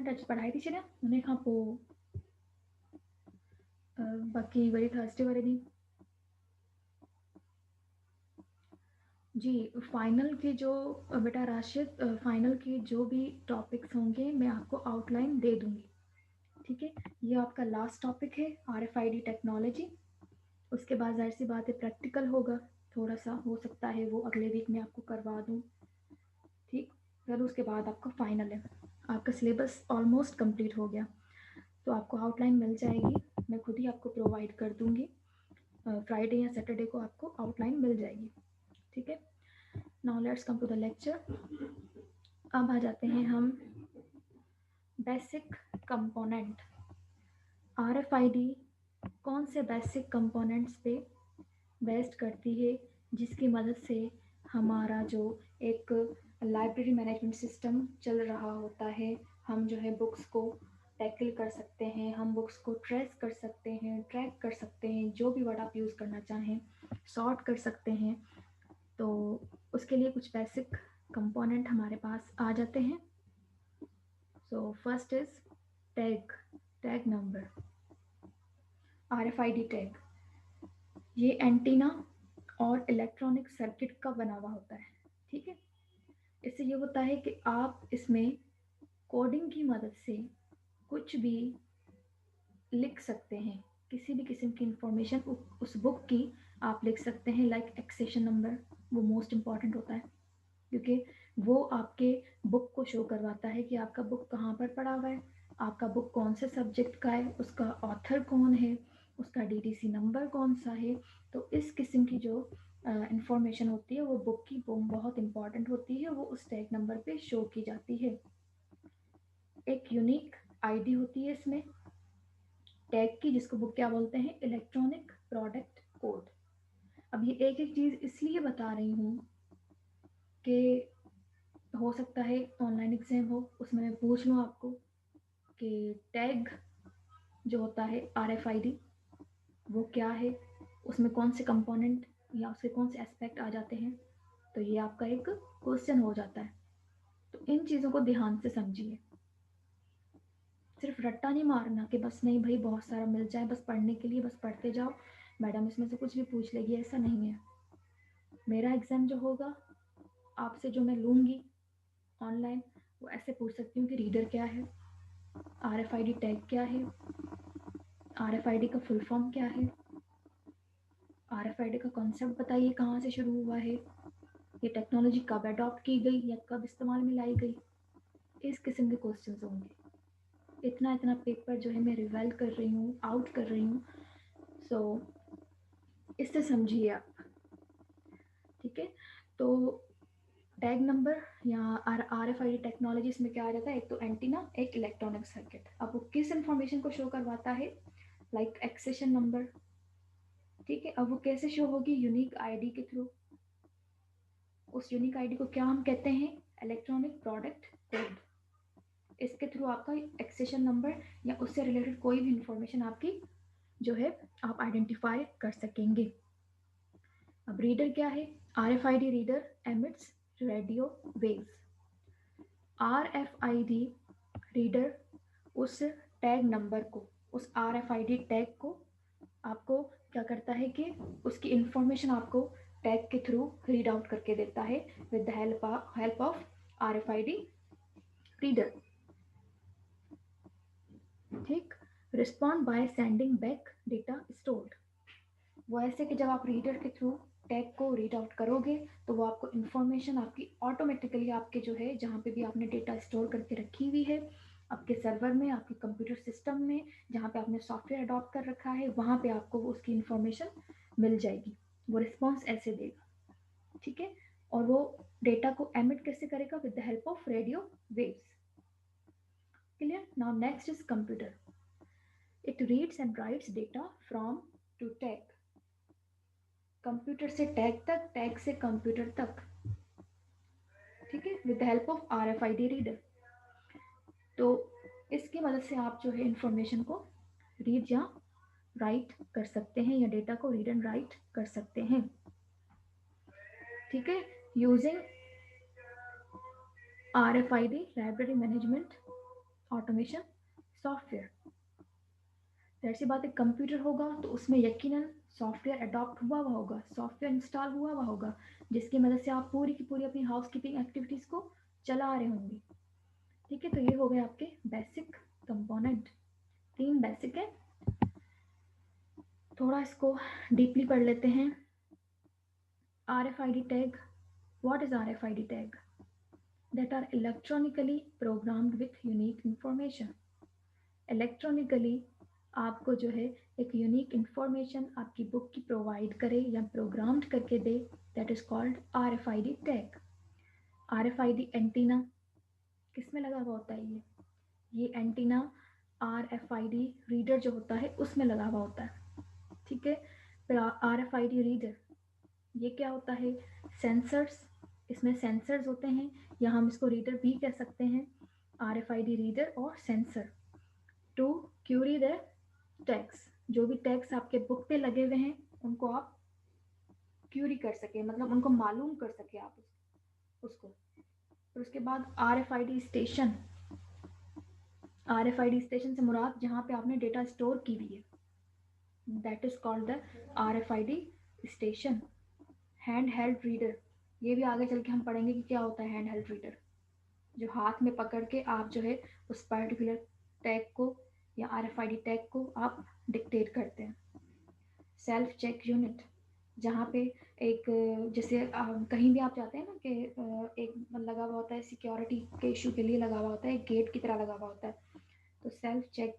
Touch पढ़ाई थी छे उन्हें खां पोइ बाक़ी वरी थर्सडे वारे ॾींहुं जी फाइनल के जो बेटा राशिद फाइनल के जो भी टॉपिक्स होंगे मैं आपको आउटलाइन दे दूंगी। ठीक है, ये आपका लास्ट टॉपिक है RFID टेक्नोलॉजी। उसके बाद जाहिर सी बात है प्रैक्टिकल होगा, थोड़ा सा हो सकता है वो अगले वीक में आपको करवा दूँ। ठीक, फिर उसके बाद आपका फाइनल है, आपका सिलेबस ऑलमोस्ट कंप्लीट हो गया, तो आपको आउटलाइन मिल जाएगी, मैं खुद ही आपको प्रोवाइड कर दूंगी। फ्राइडे या सैटरडे को आपको आउटलाइन मिल जाएगी। ठीक है, now let's come to the lecture. अब आ जाते हैं हम बेसिक कंपोनेंट। RFID कौन से बेसिक कंपोनेंट्स पे बेस्ड करती है, जिसकी मदद से हमारा जो एक लाइब्रेरी मैनेजमेंट सिस्टम चल रहा होता है, हम जो है बुक्स को टैकल कर सकते हैं, हम बुक्स को ट्रेस कर सकते हैं, ट्रैक कर सकते हैं, जो भी वर्ड आप यूज़ करना चाहें, सॉर्ट कर सकते हैं। तो उसके लिए कुछ बेसिक कंपोनेंट हमारे पास आ जाते हैं। So first is tag number, RFID tag. ये एंटीना और इलेक्ट्रॉनिक सर्किट का बना हुआ होता है। ठीक है, इससे ये होता है कि आप इसमें कोडिंग की मदद से कुछ भी लिख सकते हैं, किसी भी किस्म की इंफॉर्मेशन उस बुक की आप लिख सकते हैं, लाइक एक्सेशन नंबर, वो मोस्ट इम्पॉर्टेंट होता है, क्योंकि वो आपके बुक को शो करवाता है कि आपका बुक कहाँ पर पड़ा हुआ है, आपका बुक कौन से सब्जेक्ट का है, उसका ऑथर कौन है, उसका DTC नंबर कौन सा है। तो इस किस्म की जो इंफॉर्मेशन होती है वो बुक की बहुत इंपॉर्टेंट होती है, वो उस टैग नंबर पे शो की जाती है। एक यूनिक ID होती है इसमें टैग की, जिसको बुक क्या बोलते हैं, इलेक्ट्रॉनिक प्रोडक्ट कोड। अब ये एक एक चीज़ इसलिए बता रही हूँ कि हो सकता है ऑनलाइन एग्जाम हो, उसमें मैं पूछ लूँ आपको कि टैग जो होता है RFID वो क्या है, उसमें कौन से कंपोनेंट या उसके कौन से एस्पेक्ट आ जाते हैं, तो ये आपका एक क्वेश्चन हो जाता है। तो इन चीज़ों को ध्यान से समझिए, सिर्फ रट्टा नहीं मारना कि बस नहीं भाई बहुत सारा मिल जाए बस पढ़ने के लिए, बस पढ़ते जाओ, मैडम इसमें से कुछ भी पूछ लेगी, ऐसा नहीं है। मेरा एग्ज़ाम जो होगा आपसे जो मैं लूँगी ऑनलाइन, वो ऐसे पूछ सकती हूँ कि रीडर क्या है, RFID टैग क्या है, RFID का फुल फॉर्म क्या है, RFID का कॉन्सेप्ट बताइए कहाँ से शुरू हुआ है, ये टेक्नोलॉजी कब अडॉप्ट की गई या कब इस्तेमाल में लाई गई, इस किस्म के क्वेश्चन होंगे। इतना इतना पेपर जो है मैं रिवाइल कर रही हूँ, आउट कर रही हूँ, सो इससे समझिए आप। ठीक है, तो टैग नंबर या RFID टेक्नोलॉजी इसमें क्या आ जाता है, एक तो एंटीना, एक इलेक्ट्रॉनिक सर्किट। अब वो किस इंफॉर्मेशन को शो करवाता है, लाइक एक्सेशन नंबर। ठीक है, अब वो कैसे शो होगी, यूनिक ID के थ्रू। उस यूनिक ID को क्या हम कहते हैं, इलेक्ट्रॉनिक प्रोडक्ट कोड। इसके थ्रू आपका एक्सेशन नंबर या उससे रिलेटेड कोई भी इंफॉर्मेशन आपकी जो है आप आइडेंटिफाई कर सकेंगे। अब रीडर क्या है, RFID reader emits radio waves. RFID reader उस टैग नंबर को, उस RFID टैग को आपको क्या करता है कि उसकी इंफॉर्मेशन आपको टैग के थ्रू रीड आउट करके देता है with the help of RFID reader. ठीक, respond by sending back data stored. वो ऐसे कि जब आप रीडर के थ्रू टैग को रीड आउट करोगे तो वो आपको इंफॉर्मेशन आपकी ऑटोमेटिकली आपके जो है जहाँ पे भी आपने डेटा स्टोर करके रखी हुई है, आपके सर्वर में, आपके कंप्यूटर सिस्टम में, जहाँ पे आपने सॉफ्टवेयर अडॉप्ट कर रखा है, वहाँ पे आपको उसकी इंफॉर्मेशन मिल जाएगी। वो रिस्पॉन्स ऐसे देगा। ठीक है, और वो डेटा को एमिट कैसे करेगा, with the help of radio waves. Clear? Now next is computer. It reads and writes data from to tag. Computer से टैग तक, टैग से कंप्यूटर तक। ठीक है, with the help of RFID reader. तो इसकी मदद से आप जो है इंफॉर्मेशन को रीड या राइट कर सकते हैं, या डेटा को रीड एंड राइट कर सकते हैं। ठीक है, using RFID library management automation software. जाहिर सी बात है, कंप्यूटर होगा तो उसमें यकीनन सॉफ्टवेयर अडॉप्ट हुआ हुआ होगा, सॉफ्टवेयर इंस्टॉल हुआ हुआ होगा, जिसकी मदद से आप पूरी की पूरी अपनी हाउस कीपिंग एक्टिविटीज़ को चला रहे होंगे। ठीक है, तो ये हो गए आपके बेसिक कंपोनेंट, 3 बेसिक है। थोड़ा इसको डीपली पढ़ लेते हैं। RFID tag, what is RFID tag? That are electronically programmed with unique information. Electronically आपको जो है एक यूनिक इंफॉर्मेशन आपकी बुक की प्रोवाइड करे या प्रोग्राम्ड करके दे, that is called RFID tag. RFID antenna किस में लगा हुआ होता है? ये एंटीना RFID रीडर जो होता है उसमें लगा हुआ होता है। ठीक है, फिर RFID रीडर ये क्या होता है? सेंसर्स, इसमें सेंसर्स होते हैं या हम इसको रीडर भी कह सकते हैं। RFID रीडर और sensor to query the tags, जो भी टैग्स आपके बुक पे लगे हुए हैं उनको आप क्यूरी कर सके, मतलब उनको मालूम कर सके आप उसको। फिर उसके बाद RFID स्टेशन। RFID स्टेशन से मुराद जहाँ पे आपने डेटा स्टोर की हुई है, that is called the RFID station. Hand held reader, ये भी आगे चल के हम पढ़ेंगे कि क्या होता है हैंड हेल्ड रीडर, जो हाथ में पकड़ के आप जो है उस पर्टिकुलर टैग को या RFID टैग को आप डिक्टेट करते हैं। सेल्फ चेक यूनिट, जहाँ पे एक जैसे कहीं भी आप जाते हैं ना कि एक लगा हुआ होता है सिक्योरिटी के इशू के लिए, लगा हुआ होता है, एक गेट की तरह लगा हुआ होता है, तो सेल्फ चेक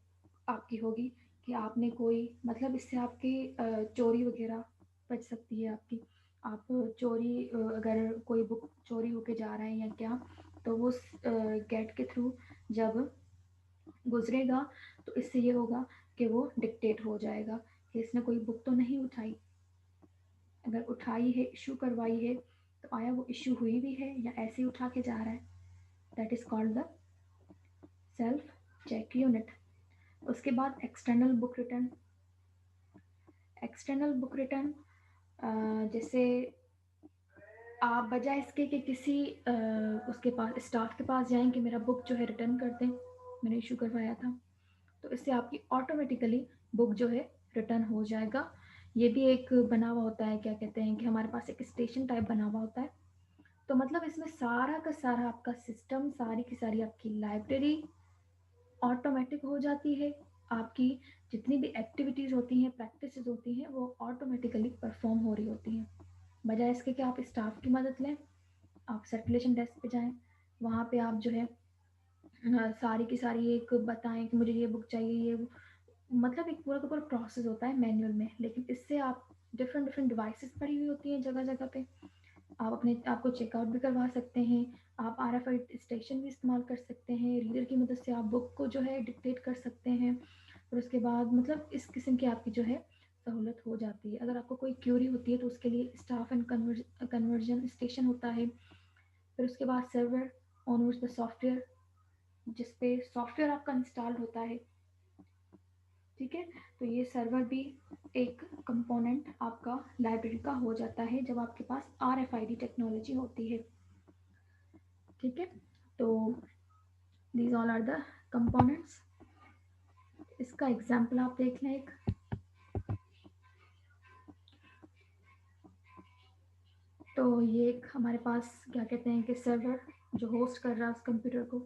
आपकी होगी कि आपने कोई, मतलब इससे आपकी चोरी वगैरह बच सकती है आपकी। आप चोरी अगर कोई बुक चोरी होके जा रहा है या क्या, तो वो गेट के थ्रू जब गुजरेगा तो इससे ये होगा कि वो डिक्टेट हो जाएगा कि इसने कोई बुक तो नहीं उठाई। अगर उठाई है, इशू करवाई है, तो आया वो इशू हुई भी है या ऐसे ही उठा के जा रहा है, that is called the self check unit. उसके बाद external book return. External book return जैसे आप बजाय इसके कि किसी उसके पास स्टाफ के पास जाएं कि मेरा बुक जो है रिटर्न कर दें, मैंने इशू करवाया था, तो इससे आपकी ऑटोमेटिकली बुक जो है रिटर्न हो जाएगा। ये भी एक बना हुआ होता है, क्या कहते हैं कि हमारे पास एक स्टेशन टाइप बना हुआ होता है। तो मतलब इसमें सारा का सारा आपका सिस्टम, सारी की सारी आपकी लाइब्रेरी ऑटोमेटिक हो जाती है। आपकी जितनी भी एक्टिविटीज़ होती हैं, प्रैक्टिसेस होती हैं, वो ऑटोमेटिकली परफॉर्म हो रही होती हैं। बजाय इसके कि आप स्टाफ की मदद लें, आप सर्कुलेशन डेस्क पे जाएं, वहाँ पे आप जो है सारी की सारी एक बताएं कि मुझे ये बुक चाहिए, ये मतलब एक पूरा का पूरा प्रोसेस होता है मैनुअल में। लेकिन इससे आप डिफरेंट डिफरेंट डिवाइसेस पड़ी हुई होती हैं जगह जगह पे, आप अपने आप को चेकआउट भी करवा सकते हैं। आप RFID स्टेशन भी इस्तेमाल कर सकते हैं, रीडर की मदद से आप बुक को जो है डिक्टेट कर सकते हैं। और उसके बाद मतलब इस किस्म की आपकी जो है सहूलत हो जाती है। अगर आपको कोई क्यूरी होती है तो उसके लिए स्टाफ एंड कन्वर्जन स्टेशन होता है। फिर उसके बाद सर्वर ऑन द सॉफ्टवेयर, जिसपे सॉफ्टवेयर आपका इंस्टॉल होता है। ठीक है, तो ये सर्वर भी एक कंपोनेंट आपका लाइब्रेरी का हो जाता है जब आपके पास RFID टेक्नोलॉजी होती है। ठीक है, तो these all are the components. इसका एग्जाम्पल आप देख लें एक। तो ये एक हमारे पास क्या कहते हैं कि सर्वर जो होस्ट कर रहा है उस कंप्यूटर को।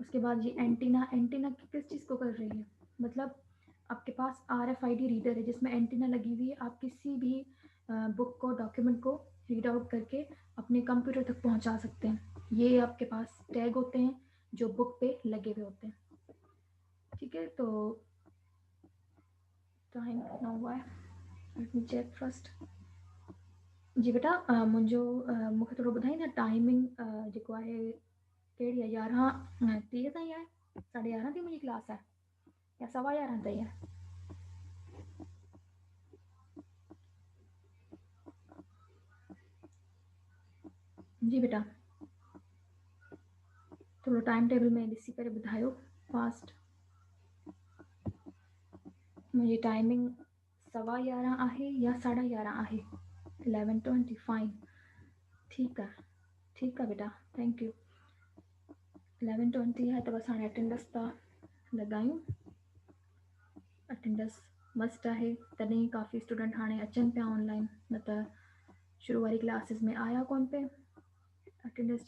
उसके बाद ये एंटीना, एंटीना किस चीज़ को कर रही है, मतलब आपके पास RFID रीडर है जिसमें एंटीना लगी हुई है। आप किसी भी बुक को, डॉक्यूमेंट को रीड आउट करके अपने कंप्यूटर तक पहुंचा सकते हैं। ये आपके पास टैग होते हैं जो बुक पे लगे हुए होते हैं। ठीक है, तो टाइम कितना हुआ है, लेट मी चेक फर्स्ट। जी बेटा, मुंहिंजो मूंखे थोरो ॿुधाईंदा टाइमिंग जेको आहे कहिड़ी आहे? 11:30 ताईं आहे, 11:30 ताईं मुंहिंजी क्लास आहे या 11:15 ताईं आहे? जी बेटा, थोरो टाइम टेबल में ॾिसी करे ॿुधायो फास्ट। मुंहिंजी टाइमिंग 11:15 आहे या 11:30 आहे? 11:20 फाइन। ठीक है, ठीक है बेटा, थैंक यू। 11:20 आहे त बस हाणे अटेंडेंस था लॻायूं। अटेंडेंस मस्ट आहे, तॾहिं काफ़ी स्टूडेंट हाणे अचनि पिया ऑनलाइन, न त शुरू वारी क्लासिस में आया कोन पे। अटेंडेंस